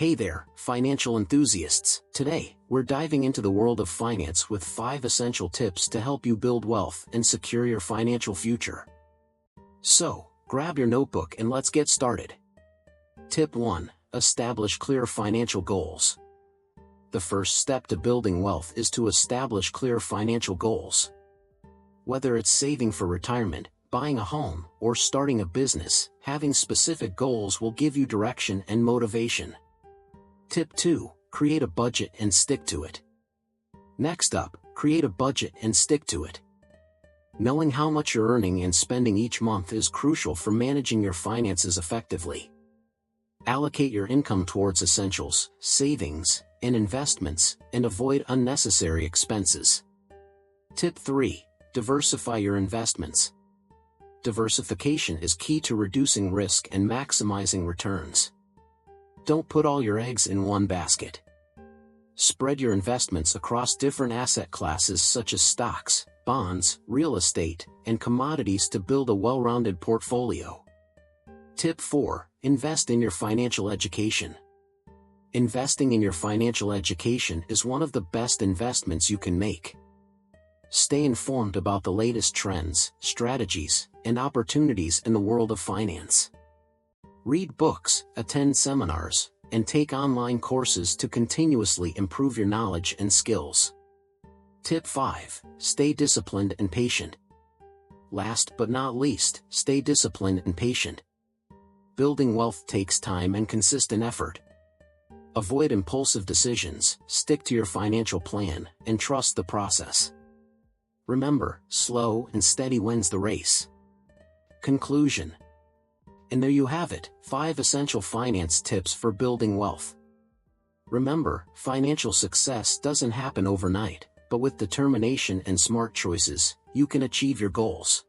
Hey there, financial enthusiasts. Today, we're diving into the world of finance with 5 essential tips to help you build wealth and secure your financial future. So, grab your notebook and let's get started. Tip 1. Establish clear financial goals. The first step to building wealth is to establish clear financial goals. Whether it's saving for retirement, buying a home, or starting a business, having specific goals will give you direction and motivation. Tip 2. Create a budget and stick to it. Next up, create a budget and stick to it. Knowing how much you're earning and spending each month is crucial for managing your finances effectively. Allocate your income towards essentials, savings, and investments, and avoid unnecessary expenses. Tip 3. Diversify your investments. Diversification is key to reducing risk and maximizing returns. Don't put all your eggs in one basket. Spread your investments across different asset classes such as stocks, bonds, real estate, and commodities to build a well-rounded portfolio. Tip 4. Invest in your financial education. Investing in your financial education is one of the best investments you can make. Stay informed about the latest trends, strategies, and opportunities in the world of finance. Read books, attend seminars, and take online courses to continuously improve your knowledge and skills. Tip 5. Stay disciplined and patient. Last but not least, stay disciplined and patient. Building wealth takes time and consistent effort. Avoid impulsive decisions, stick to your financial plan, and trust the process. Remember, slow and steady wins the race. Conclusion. And there you have it, 5 essential finance tips for building wealth. Remember, financial success doesn't happen overnight, but with determination and smart choices, you can achieve your goals.